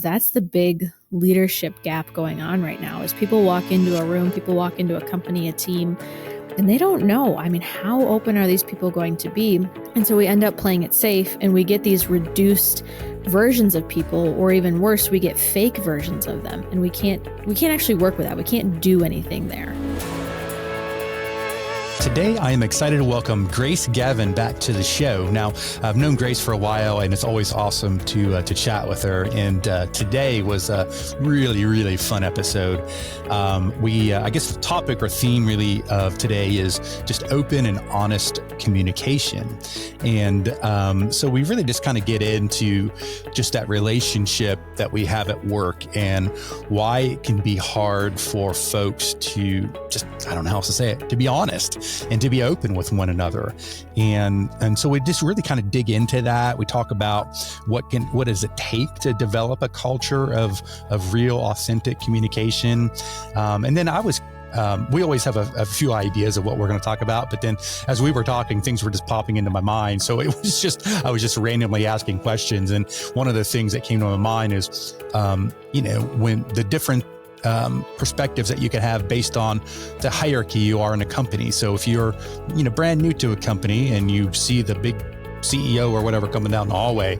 That's the big leadership gap going on right now is people walk into a room, people walk into a company, a team, and they don't know. I mean, how open are these people going to be? And so we end up playing it safe and we get these reduced versions of people, or even worse, we get fake versions of them. And we can't actually work with that. We can't do anything there. Today, I am excited to welcome Grace Gavin back to the show. Now, I've known Grace for a while, and it's always awesome to chat with her. And today was a really, really fun episode. I guess the topic or theme really of today is just open and honest communication. And so we really just kind of get into just that relationship that we have at work and why it can be hard for folks to just, I don't know how else to say it, to be honest and to be open with one another. And so we just really kind of dig into that. We talk about what does it take to develop a culture of real, authentic communication. And then we always have a few ideas of what we're going to talk about, but then as we were talking, things were just popping into my mind. So I was just randomly asking questions. And one of the things that came to my mind is, when the different perspectives that you can have based on the hierarchy you are in a company. So if you're, brand new to a company and you see the big CEO or whatever coming down the hallway,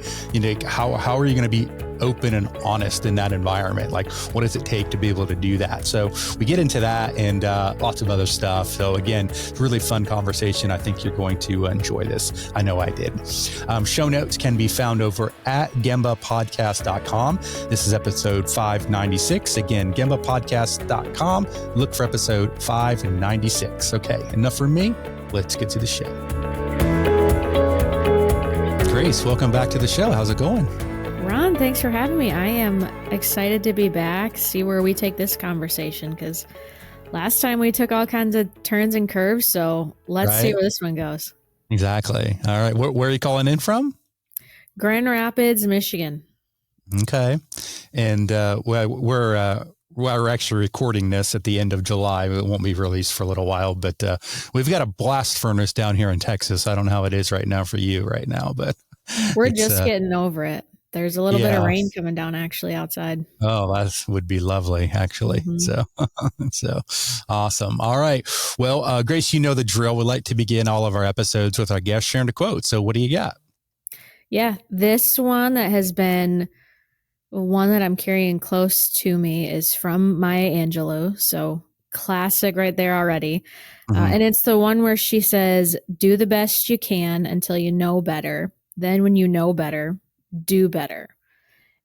how are you going to be open and honest in that environment? Like, what does it take to be able to do that? So we get into that and lots of other stuff. So again, really fun conversation. I think you're going to enjoy this. I know I did. Show notes can be found over at gembapodcast.com. This is episode 596. Again, gembapodcast.com. Look for episode 596. Okay, enough from me. Let's get to the show. Grace, welcome back to the show. How's it going? Ron, thanks for having me. I am excited to be back, see where we take this conversation, because last time we took all kinds of turns and curves, so let's see where this one goes. Exactly. All right. Where are you calling in from? Grand Rapids, Michigan. Okay. And we're actually recording this at the end of July. It won't be released for a little while, but we've got a blast furnace down here in Texas. I don't know how it is right now for you right now, but we're just getting over it. There's a little bit of rain coming down actually outside. Oh, that would be lovely, actually. Mm-hmm. So awesome. All right. Well, Grace, you know the drill. We like to begin all of our episodes with our guest sharing a quote. So what do you got? Yeah, this one that has been one that I'm carrying close to me is from Maya Angelou. So classic right there already. Mm-hmm. And it's the one where she says, do the best you can until you know better. Then when you know better, do better.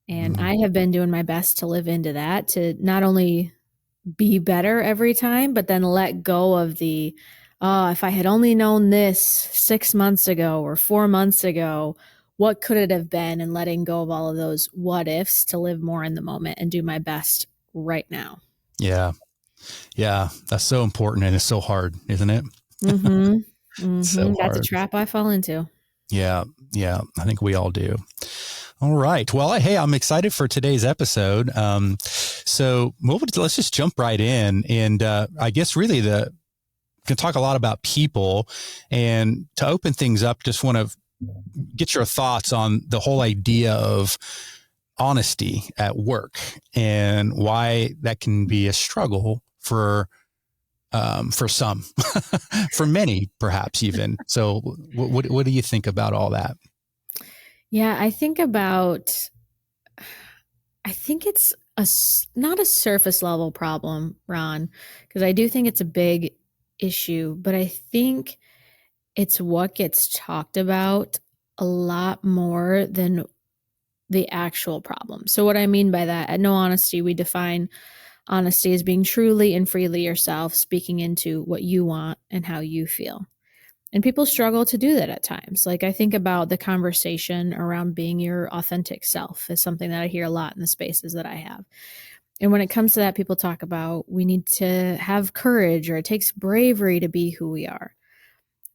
And I have been doing my best to live into that, to not only be better every time, but then let go of the, if I had only known this 6 months ago or 4 months ago, what could it have been? And letting go of all of those what ifs to live more in the moment and do my best right now. Yeah. Yeah. That's so important. And it's so hard, isn't it? Mm-hmm. Mm-hmm. So that's a trap I fall into. Yeah. Yeah. I think we all do. All right. Well, hey, I'm excited for today's episode. So let's just jump right in. And I guess really can talk a lot about people, and to open things up, just want to get your thoughts on the whole idea of honesty at work and why that can be a struggle for some, for many, perhaps even. So what do you think about all that? Yeah, I think it's not a surface level problem, Ron, because I do think it's a big issue, but I think it's what gets talked about a lot more than the actual problem. So what I mean by that, at No Honesty, we define honesty as being truly and freely yourself, speaking into what you want and how you feel. And people struggle to do that at times. Like, I think about the conversation around being your authentic self is something that I hear a lot in the spaces that I have. And when it comes to that, people talk about we need to have courage, or it takes bravery to be who we are.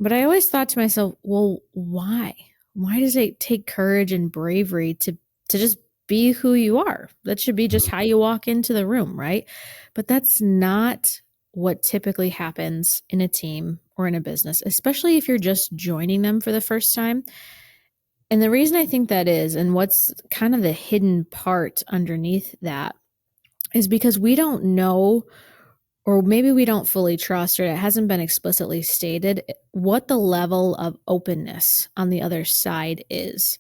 But I always thought to myself, well, why? Why does it take courage and bravery to just be who you are? That should be just how you walk into the room, right? But that's not what typically happens in a team or in a business, especially if you're just joining them for the first time. And the reason I think that is, and what's kind of the hidden part underneath that, is because we don't know, or maybe we don't fully trust, or it hasn't been explicitly stated what the level of openness on the other side is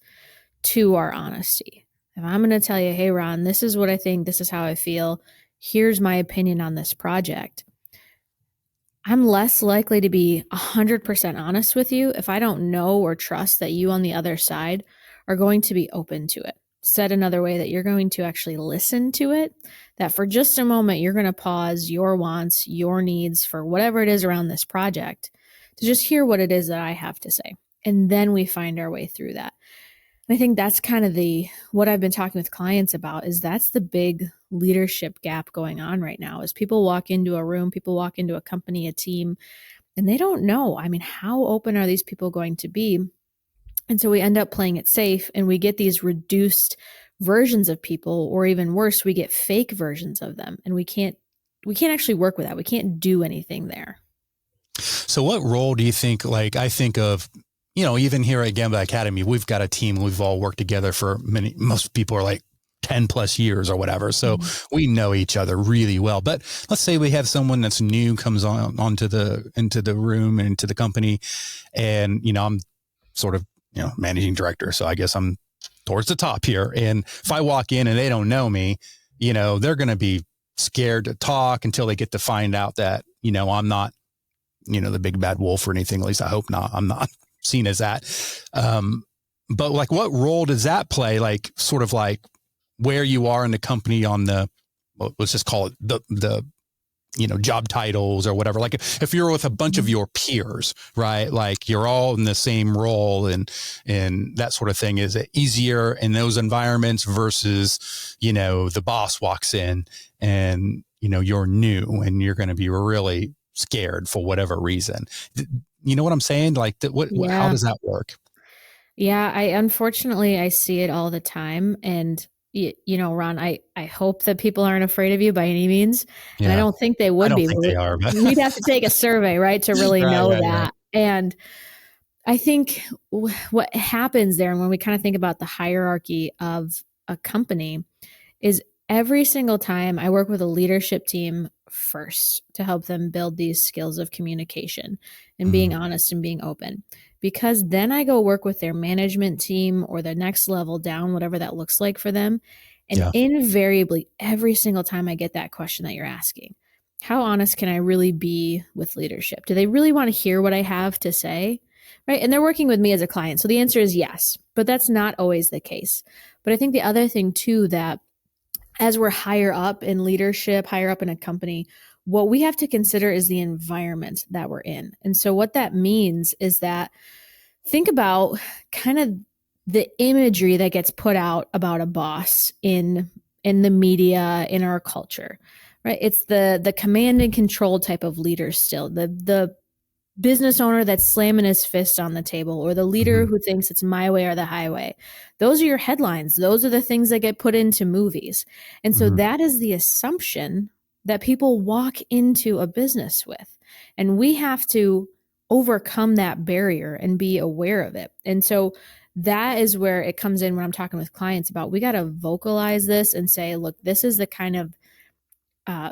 to our honesty. If I'm going to tell you, hey, Ron, this is what I think, this is how I feel, here's my opinion on this project, I'm less likely to be 100% honest with you if I don't know or trust that you on the other side are going to be open to it. Said another way, that you're going to actually listen to it, that for just a moment, you're going to pause your wants, your needs for whatever it is around this project to just hear what it is that I have to say. And then we find our way through that. And I think that's kind of what I've been talking with clients about, is that's the big leadership gap going on right now. Is people walk into a room, people walk into a company, a team, and they don't know, I mean, how open are these people going to be? And so we end up playing it safe, and we get these reduced versions of people, or even worse, we get fake versions of them, and we can't actually work with that. We can't do anything there. So what role do you think, like, I think of, even here at Gamba Academy, we've got a team. We've all worked together for most people are like 10 plus years or whatever. So we know each other really well. But let's say we have someone that's new comes into the room and into the company. And, I'm sort of, managing director. So I guess I'm towards the top here. And if I walk in and they don't know me, they're going to be scared to talk until they get to find out that, I'm not, the big bad wolf or anything. At least I hope not. I'm not seen as that. But like, what role does that play? Like, sort of like where you are in the company on let's just call it the job titles or whatever. Like if you're with a bunch of your peers, right? Like you're all in the same role and that sort of thing. Is it easier in those environments versus, the boss walks in and, you're new and you're going to be really scared for whatever reason. You know what I'm saying? Like how does that work? Yeah, unfortunately, I see it all the time. And, Ron, I hope that people aren't afraid of you by any means. Yeah. And I don't think they I would don't be. think they are. But We'd have to take a survey, right, to really know that. Right. And I think what happens there, and when we kind of think about the hierarchy of a company, is every single time I work with a leadership team first to help them build these skills of communication and being honest and being open. Because then I go work with their management team or the next level down, whatever that looks like for them. And invariably, every single time I get that question that you're asking, how honest can I really be with leadership? Do they really want to hear what I have to say? Right. And they're working with me as a client. So the answer is yes, but that's not always the case. But I think the other thing too, that as we're higher up in leadership, higher up in a company, what we have to consider is the environment that we're in. And so what that means is that think about kind of the imagery that gets put out about a boss in the media, in our culture, right? It's the command and control type of leader still, the business owner that's slamming his fist on the table, or the leader who thinks it's my way or the highway. Those are your headlines. Those are the things that get put into movies. And so that is the assumption that people walk into a business with. And we have to overcome that barrier and be aware of it. And so that is where it comes in when I'm talking with clients about, we got to vocalize this and say, look, this is the kind of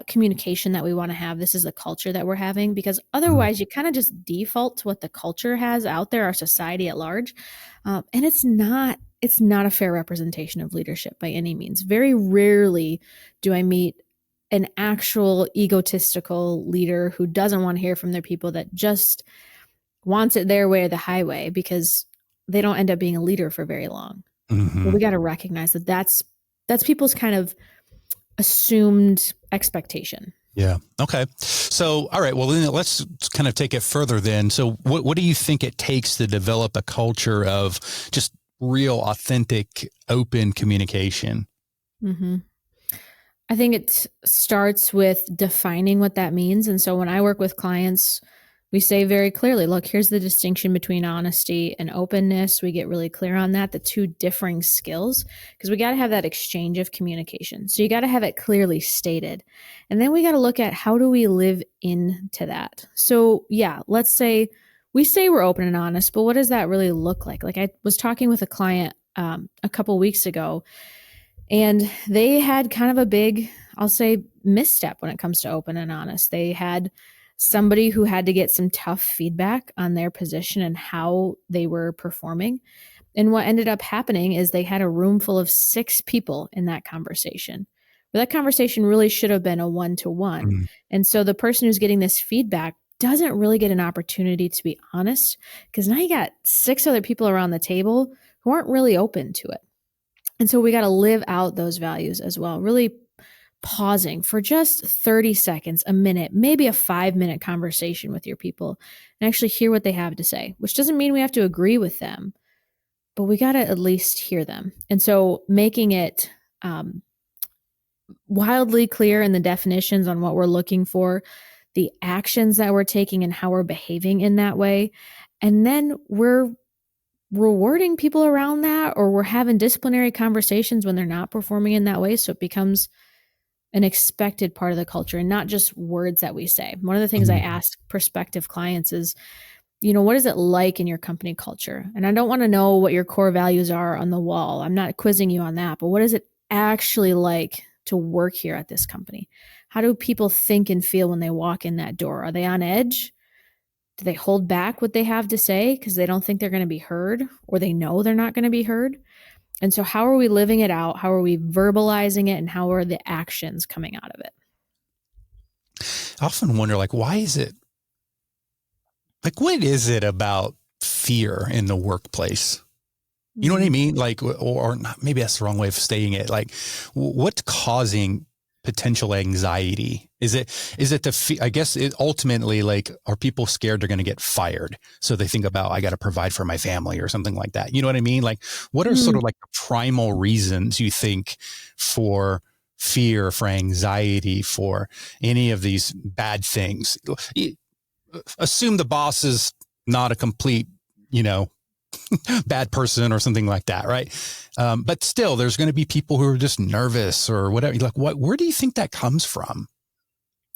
communication that we want to have. This is the culture that we're having, because otherwise you kind of just default to what the culture has out there, our society at large. And it's not a fair representation of leadership by any means. Very rarely do I meet an actual egotistical leader who doesn't want to hear from their people, that just wants it their way or the highway, because they don't end up being a leader for very long. But we got to recognize that that's people's kind of assumed expectation. Yeah. Okay. So, all right. Well, then let's kind of take it further then. So what do you think it takes to develop a culture of just real, authentic, open communication? I think it starts with defining what that means. And so when I work with clients, we say very clearly, look, here's the distinction between honesty and openness. We get really clear on that, the two differing skills, because we got to have that exchange of communication. So you got to have it clearly stated. And then we got to look at, how do we live into that? So yeah, let's say we say we're open and honest, but what does that really look like? Like I was talking with a client a couple weeks ago, and they had kind of a big, I'll say, misstep when it comes to open and honest. They had somebody who had to get some tough feedback on their position and how they were performing. And what ended up happening is they had a room full of 6 people in that conversation. But that conversation really should have been a one-to-one. Mm. And so the person who's getting this feedback doesn't really get an opportunity to be honest, because now you got 6 other people around the table who aren't really open to it. And so we got to live out those values as well, really pausing for just 30 seconds, a minute, maybe a 5-minute conversation with your people and actually hear what they have to say, which doesn't mean we have to agree with them, but we got to at least hear them. And so making it wildly clear in the definitions on what we're looking for, the actions that we're taking and how we're behaving in that way. And then we're rewarding people around that, or we're having disciplinary conversations when they're not performing in that way. So it becomes an expected part of the culture and not just words that we say. One of the things I ask prospective clients is, what is it like in your company culture? And I don't want to know what your core values are on the wall. I'm not quizzing you on that, but what is it actually like to work here at this company? How do people think and feel when they walk in that door? Are they on edge? Do they hold back what they have to say because they don't think they're going to be heard, or they know they're not going to be heard? And so how are we living it out? How are we verbalizing it? And how are the actions coming out of it? I often wonder, why is it, what is it about fear in the workplace? You know what I mean? Or not, maybe that's the wrong way of stating it. What's causing potential anxiety? Is it I guess it ultimately, are people scared they're going to get fired? So they think about, I got to provide for my family or something like that. You know what I mean? What are sort of the primal reasons you think for fear, for anxiety, for any of these bad things? Assume the boss is not a complete, bad person or something like that, right? But still, there's going to be people who are just nervous or whatever. Where do you think that comes from?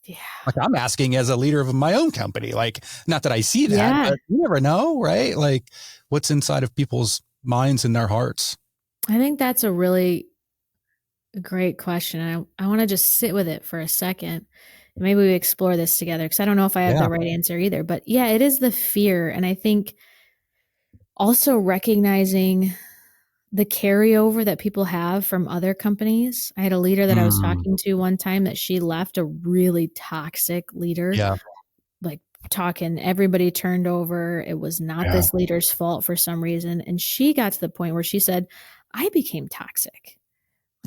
Yeah. I'm asking as a leader of my own company, not that I see that, but you never know, right? What's inside of people's minds and their hearts? I think that's a really great question. I want to just sit with it for a second. Maybe we explore this together, because I don't know if I have the right answer either. But yeah, it is the fear. And I think also recognizing the carryover that people have from other companies. I had a leader that I was talking to one time that she left, a really toxic leader. Yeah. Talking, everybody turned over. It was not this leader's fault for some reason. And she got to the point where she said, I became toxic.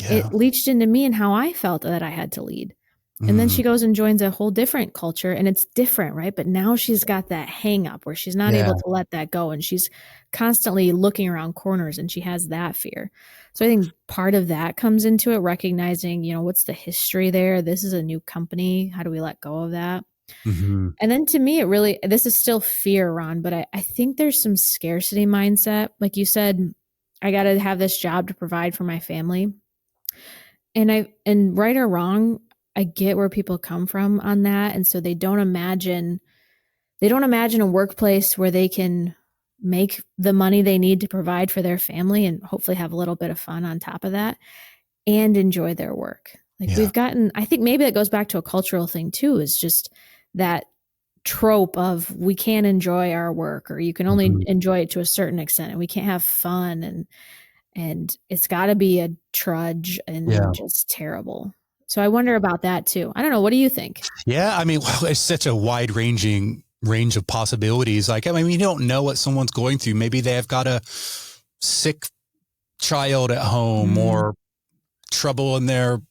It leached into me and how I felt that I had to lead. And then she goes and joins a whole different culture, and it's different, right? But now she's got that hang up where she's not able to let that go. And she's constantly looking around corners, and she has that fear. So I think part of that comes into it, recognizing, what's the history there? This is a new company. How do we let go of that? And then to me, this is still fear, Ron, but I think there's some scarcity mindset. Like you said, I got to have this job to provide for my family. And right or wrong, I get where people come from on that. And so they don't imagine a workplace where they can make the money they need to provide for their family and hopefully have a little bit of fun on top of that and enjoy their work. I think maybe that goes back to a cultural thing too, is just that trope of we can't enjoy our work, or you can only enjoy it to a certain extent, and we can't have fun, and it's got to be a trudge and just terrible. So I wonder about that too. I don't know. What do you think? Yeah. It's such a wide range of possibilities. You don't know what someone's going through. Maybe they have got a sick child at home, or trouble in their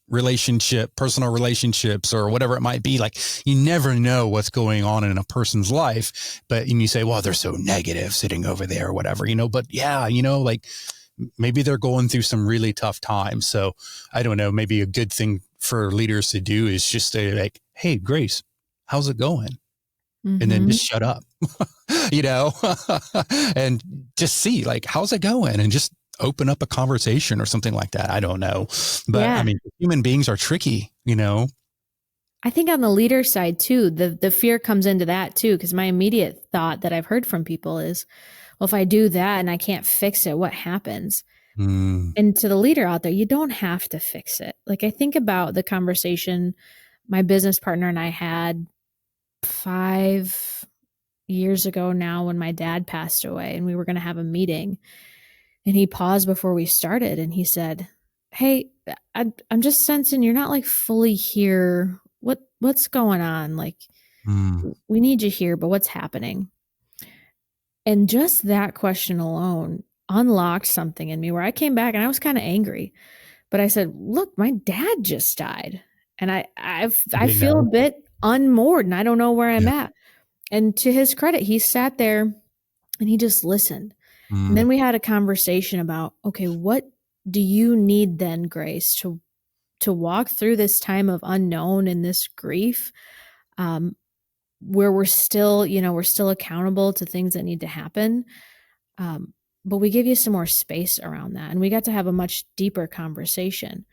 personal relationships, or whatever it might be. You never know what's going on in a person's life, and you say, well, they're so negative sitting over there or whatever, but maybe they're going through some really tough times. So I don't know, maybe a good thing for leaders to do is just say hey, Grace, how's it going? And then just shut up, and just see how's it going, and just open up a conversation or something like that. I don't know. But human beings are tricky, I think on the leader side too, the fear comes into that too, because my immediate thought that I've heard from people is, well, if I do that and I can't fix it, what happens? Mm, And to the leader out there, you don't have to fix it. Like I think about the conversation my business partner and I had 5 years ago now when my dad passed away and we were going to have a meeting. And he paused before we started and he said, "Hey, I'm just sensing you're not like fully here. What's going on? Like mm, we need you here, but what's happening?" And just that question alone unlocked something in me where I came back and I was kind of angry. But I said, "Look, my dad just died. And I they feel a know. bit unmoored and I don't know where I'm Yeah. at." And to his credit, he sat there and he just listened. And Mm, then we had a conversation about, okay, what do you need then, Grace, to walk through this time of unknown and this grief, um, where we're still, we're still accountable to things that need to happen. Um, but we give you some more space around that. And we got to have a much deeper conversation.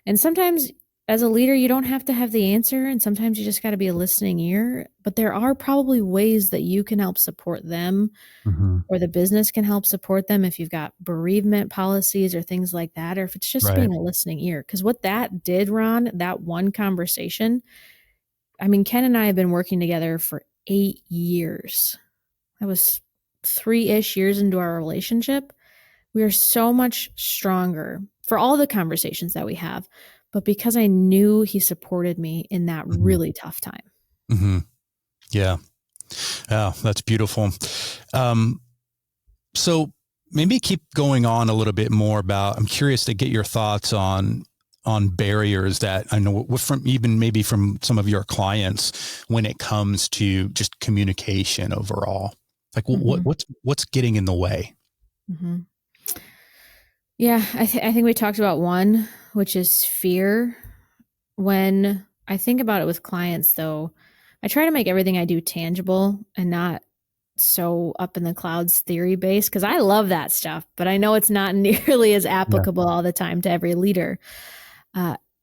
And sometimes as a leader, you don't have to have the answer. And sometimes you just got to be a listening ear. But there are probably ways that you can help support them hmm. or the business can help support them if you've got bereavement policies or things like that, or if it's just Right. being a listening ear. Because what that did, Ron, that one conversation, I mean, Ken and I have been working together for 8 years. That was 3-ish years into our relationship. We are so much stronger for all the conversations that we have, but because I knew he supported me in that Hmm. really tough time. Hmm. Yeah. Yeah. That's beautiful. Um, so maybe keep going on a little bit more about, I'm curious to get your thoughts on barriers that I know from even maybe from some of your clients when it comes to just communication overall. Like Mm-hmm. what's getting in the way? Mm-hmm. Yeah, I think we talked about one, which is fear. When I think about it with clients, though, I try to make everything I do tangible and not so up in the clouds theory based because I love that stuff, but I know it's not nearly as Yeah. applicable all the time to every leader.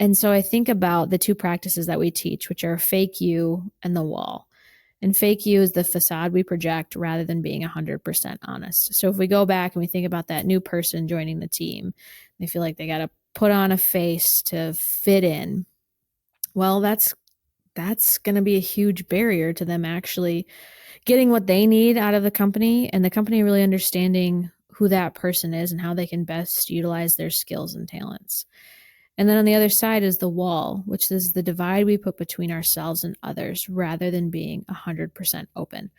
And so I think about the two practices that we teach, which are fake you and the wall. And fake you is the facade we project rather than being 100% honest. So if we go back and we think about that new person joining the team, they feel like they got to put on a face to fit in. Well, that's going to be a huge barrier to them actually getting what they need out of the company and the company really understanding who that person is and how they can best utilize their skills and talents. And then on the other side is the wall, which is the divide we put between ourselves and others rather than being 100% open.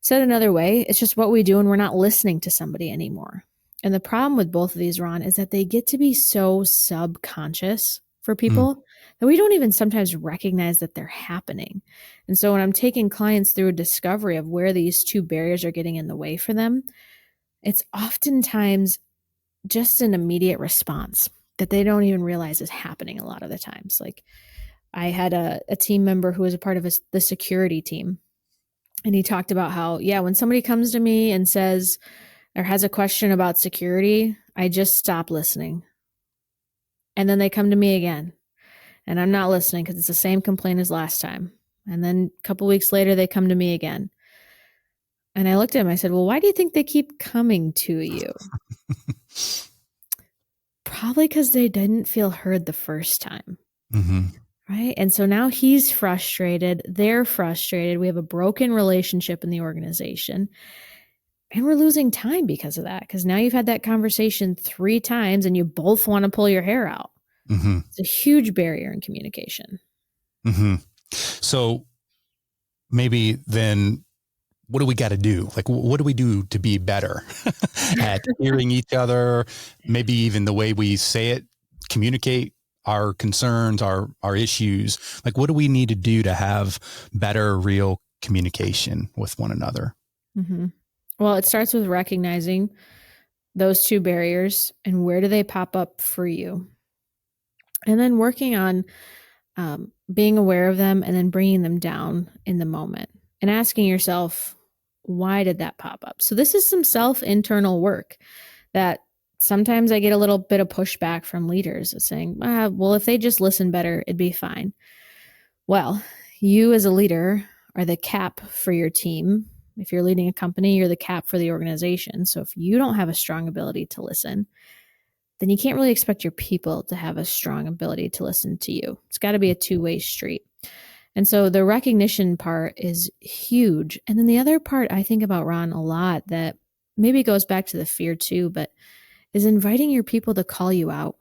Said another way, it's just what we do when we're not listening to somebody anymore. And the problem with both of these, Ron, is that they get to be so subconscious for Mm, people that we don't even sometimes recognize that they're happening. And so when I'm taking clients through a discovery of where these two barriers are getting in the way for them, it's oftentimes just an immediate response that they don't even realize is happening a lot of the times. Like I had a team member who was a part of the security team. And he talked about how, yeah, when somebody comes to me and says or has a question about security, I just stop listening. And then they come to me again and I'm not listening because it's the same complaint as last time. And then a couple weeks later, they come to me again. And I looked at him, I said, "Well, why do you think they keep coming to you?" Probably because they didn't feel heard the first time. mm-hmm. Right. And so now he's frustrated. They're frustrated. We have a broken relationship in the organization. And we're losing time because of that. Because now you've had that conversation 3 times and you both want to pull your hair out. Mm-hmm. It's a huge barrier in communication. Mm-hmm. So maybe then what do we got to do? Like, what do we do to be better at hearing each other? Maybe even the way we say it, communicate our concerns, our issues. Like, what do we need to do to have better, real communication with one another? Mm-hmm. Well, it starts with recognizing those two barriers and where do they pop up for you. And then working on being aware of them and then bringing them down in the moment and asking yourself, why did that pop up? So, this is some self internal work that sometimes I get a little bit of pushback from leaders saying, well, if they just listen better, it'd be fine. Well, you as a leader are the cap for your team. If you're leading a company, you're the cap for the organization. So if you don't have a strong ability to listen, then you can't really expect your people to have a strong ability to listen to you. It's got to be a two-way street. And so the recognition part is huge. And then the other part I think about, Ron, a lot that maybe goes back to the fear too, but is inviting your people to call you out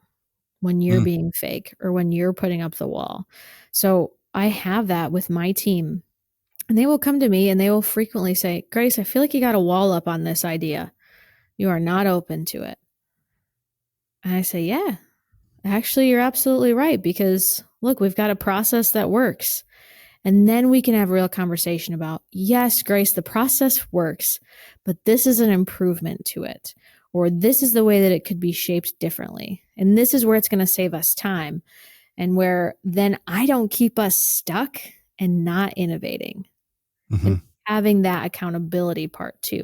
when you're Mm, being fake or when you're putting up the wall. So I have that with my team. And they will come to me and they will frequently say, Grace, I feel like you got a wall up on this idea. You are not open to it. And I say, yeah, actually, you're absolutely right. Because look, we've got a process that works. And then we can have a real conversation about, yes, Grace, the process works, but this is an improvement to it. Or this is the way that it could be shaped differently. And this is where it's going to save us time. And where then I don't keep us stuck and not innovating and hmm having that accountability part too.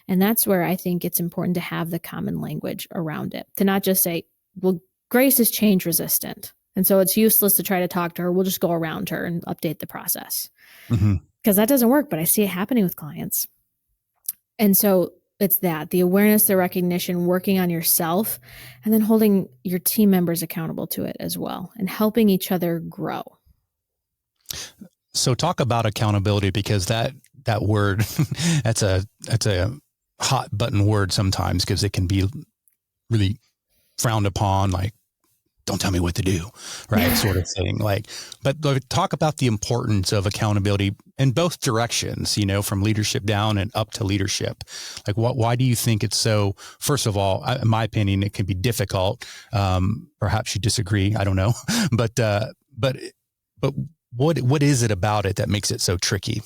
And that's where I think it's important to have the common language around it, to not just say, well, Grace is change resistant. And so it's useless to try to talk to her. We'll just go around her and update the process hmm because that doesn't work. But I see it happening with clients. And so it's that the awareness, the recognition, working on yourself, and then holding your team members accountable to it as well and helping each other grow. So talk about accountability, because that word that's a hot button word sometimes, because it can be really frowned upon, like, don't tell me what to do, right? Sort of thing. Like, but talk about the importance of accountability in both directions, from leadership down and up to leadership. Like, why do you think it's so, first of all, in my opinion, it can be difficult. Perhaps you disagree. I don't know. But what is it about it that makes it so tricky?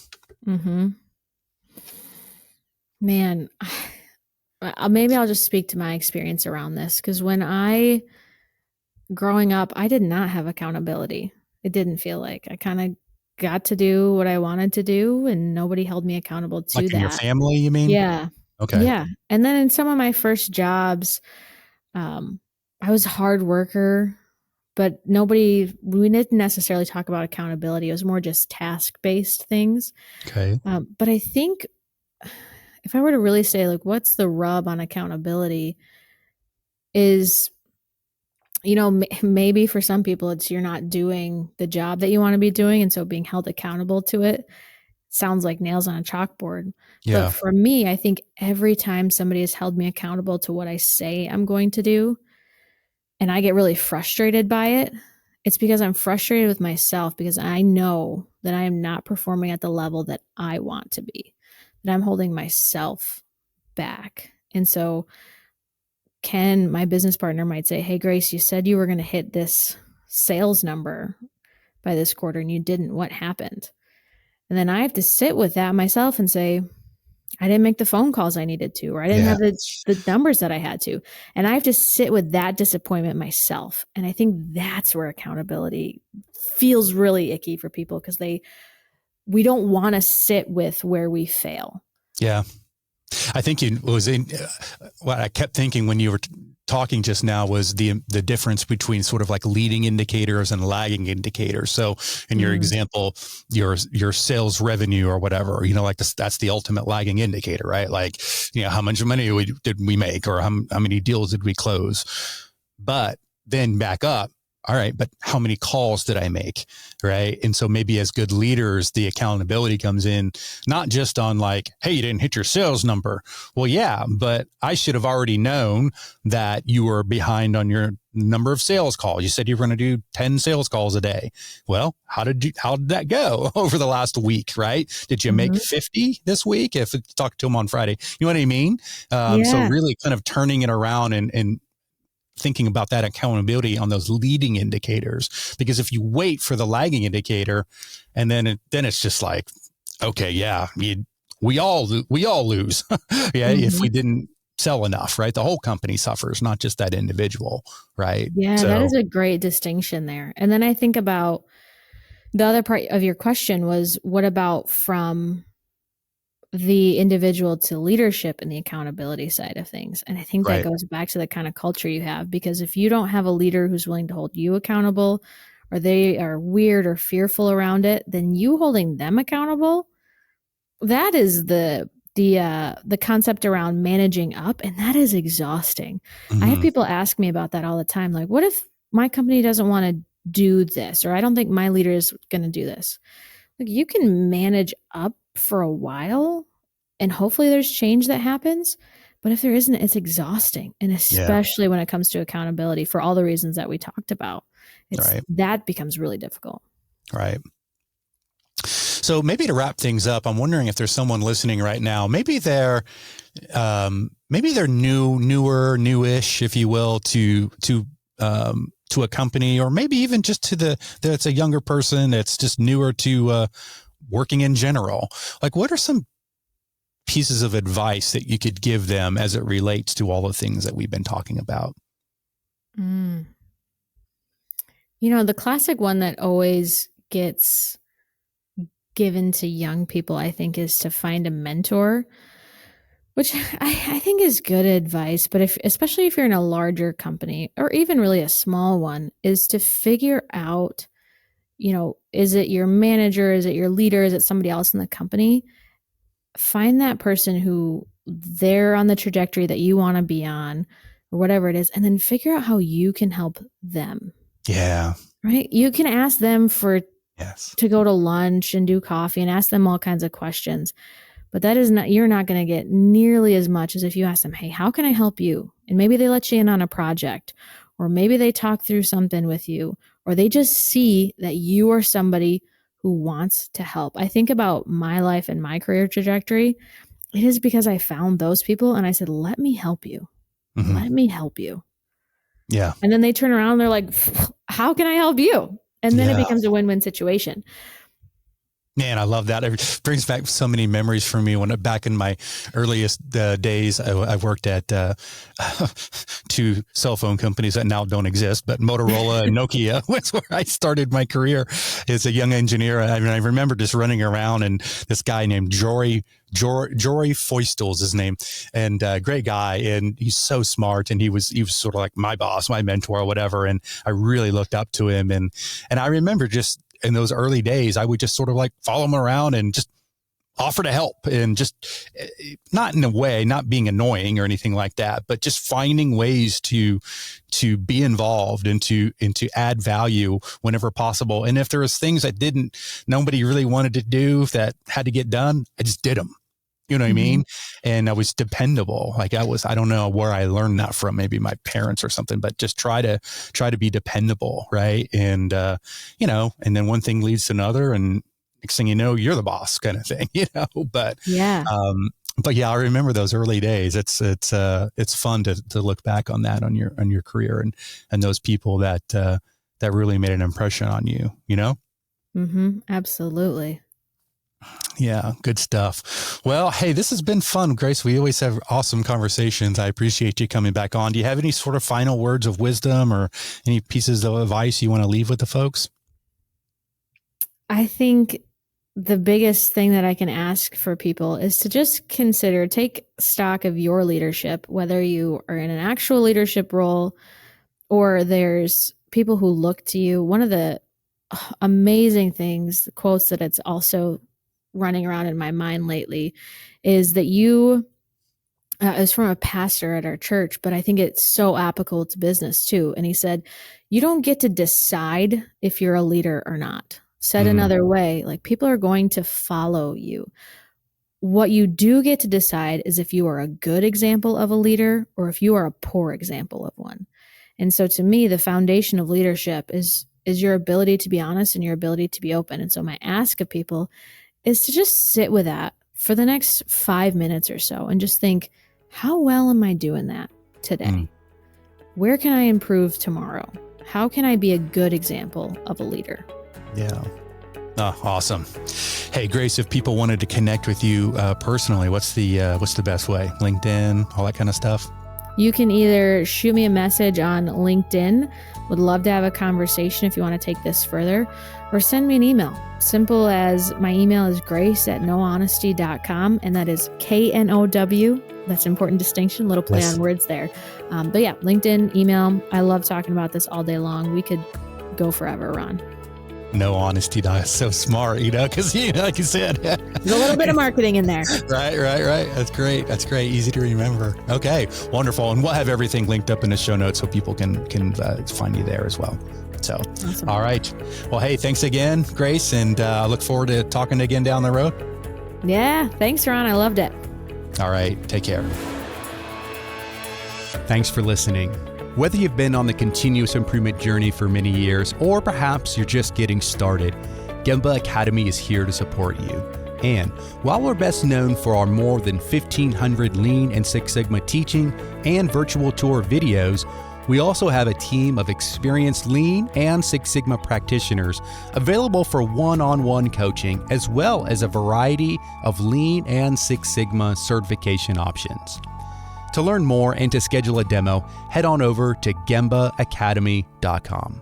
Mm-hmm. Man, maybe I'll just speak to my experience around this because growing up, I did not have accountability. It didn't feel like I kind of got to do what I wanted to do and nobody held me accountable to Like in your that. family, you mean? Yeah. Okay. Yeah. And then in some of my first jobs, um, I was a hard worker, but we didn't necessarily talk about accountability. It was more just task based things. Okay. But I think if I were to really say, like, what's the rub on accountability is, maybe for some people it's you're not doing the job that you want to be doing. And so being held accountable to it sounds like nails on a chalkboard. But Yeah. for me, I think every time somebody has held me accountable to what I say I'm going to do, and I get really frustrated by it, it's because I'm frustrated with myself because I know that I am not performing at the level that I want to be, that I'm holding myself back. And so Ken, my business partner, might say, hey, Grace, you said you were going to hit this sales number by this quarter and you didn't. What happened? And then I have to sit with that myself and say, I didn't make the phone calls I needed to, or I didn't Yeah. have the numbers that I had to. And I have to sit with that disappointment myself. And I think that's where accountability feels really icky for people because we don't want to sit with where we fail. Yeah. I think what I kept thinking when you were talking just now was the difference between sort of like leading indicators and lagging indicators. So in your example, your sales revenue or whatever, like that's the ultimate lagging indicator, right? Like, how much money did we make, or how many deals did we close? But then back up. All right, but how many calls did I make? Right. And so maybe as good leaders, the accountability comes in, not just on like, hey, you didn't hit your sales number. Well, yeah, but I should have already known that you were behind on your number of sales calls. You said you were going to do 10 sales calls a day. Well, how did that go over the last week? Right. Did you make 50 this week? If it's talk to them on Friday, you know what I mean? So Yeah. really kind of turning it around and thinking about that accountability on those leading indicators, because if you wait for the lagging indicator and then it's just like, okay, yeah, we all lose. Yeah. If we didn't sell enough, right? The whole company suffers, not just that individual. Right. Yeah, that So, is a great distinction there. And then I think about the other part of your question was what about from the individual to leadership and the accountability side of things. And I think that right. goes back to the kind of culture you have, because if you don't have a leader who's willing to hold you accountable or they are weird or fearful around it, then you holding them accountable, that is the concept around managing up, and that is exhausting. I have Mm-hmm. people ask me about that all the time. Like, what if my company doesn't want to do this, or I don't think my leader is going to do this? Like, you can manage up for a while and hopefully there's change that happens. But if there isn't, it's exhausting. And Yeah. especially when it comes to accountability for all the reasons that we talked about, Right. that becomes really difficult. Right. So maybe to wrap things up, I'm wondering if there's someone listening right now. Maybe they're newish, if you will, to a company, or maybe even just that's a younger person that's just newer to working in general. Like, what are some pieces of advice that you could give them as it relates to all the things that we've been talking about? Mm. The classic one that always gets given to young people, I think, is to find a mentor, which I think is good advice. But especially if you're in a larger company or even really a small one, is to figure out, is it your manager? Is it your leader? Is it somebody else in the company? Find that person who they're on the trajectory that you want to be on, or whatever it is, and then figure out how you can help them. Yeah. Right? You can ask them Yes. to go to lunch and do coffee and ask them all kinds of questions. But you're not going to get nearly as much as if you ask them, hey, how can I help you? And maybe they let you in on a project, or maybe they talk through something with you, or they just see that you are somebody who wants to help. I think about my life and my career trajectory. It is because I found those people and I said, let me help you. Mm-hmm. Let me help you. Yeah. And then they turn around and they're like, how can I help you? And then it becomes a win-win situation. Man, I love that. It brings back so many memories for me back in my earliest days. I worked at two cell phone companies that now don't exist, but Motorola and Nokia was where I started my career as a young engineer. I remember just running around, and this guy named Jory Foistel's his name, and great guy. And he's so smart, and he was sort of like my boss, my mentor, or whatever. And I really looked up to him. And I remember just in those early days, I would just sort of like follow him around and just offer to help, and just not in a way, not being annoying or anything like that, but just finding ways to be involved and to add value whenever possible. And if there was things that nobody really wanted to do that had to get done, I just did them. You know what I mean? And I was dependable. Like I don't know where I learned that from, maybe my parents or something, but just try to be dependable. Right. And, and then one thing leads to another, and next thing you know, you're the boss kind of thing, but yeah, I remember those early days. It's fun to look back on that, on your career, and those people that really made an impression on you, Absolutely. Yeah, good stuff. Well, hey, this has been fun, Grace. We always have awesome conversations. I appreciate you coming back on. Do you have any sort of final words of wisdom or any pieces of advice you want to leave with the folks? I think the biggest thing that I can ask for people is to just take stock of your leadership, whether you are in an actual leadership role or there's people who look to you. One of the amazing things, the quotes that it's also running around in my mind lately, is that it's from a pastor at our church, but I think it's so applicable to business too. And he said, you don't get to decide if you're a leader or not. Said another way, like, people are going to follow you. What you do get to decide is if you are a good example of a leader or if you are a poor example of one. And so to me, the foundation of leadership is your ability to be honest and your ability to be open. And so my ask of people is to just sit with that for the next 5 minutes or so and just think, how well am I doing that today? Where can I improve tomorrow? How can I be a good example of a leader? Yeah. Oh, awesome. Hey, Grace, if people wanted to connect with you personally, what's the best way? LinkedIn, all that kind of stuff? You can either shoot me a message on LinkedIn. Would love to have a conversation if you want to take this further, or send me an email. Simple as my email is grace@nohonesty.com, and that is KNOW. That's an important distinction, little play on words there. But yeah, LinkedIn, email. I love talking about this all day long. We could go forever, Ron. No honesty, that's so smart, because like you said, There's a little bit of marketing in there. Right. That's great. Easy to remember. Okay, wonderful. And we'll have everything linked up in the show notes so people can find you there as well. So, awesome. All right. Well, hey, thanks again, Grace, and I look forward to talking again down the road. Yeah, thanks, Ron. I loved it. All right, take care. Thanks for listening. Whether you've been on the continuous improvement journey for many years, or perhaps you're just getting started, Gemba Academy is here to support you. And while we're best known for our more than 1,500 Lean and Six Sigma teaching and virtual tour videos, we also have a team of experienced Lean and Six Sigma practitioners available for one-on-one coaching, as well as a variety of Lean and Six Sigma certification options. To learn more and to schedule a demo, head on over to gembaacademy.com.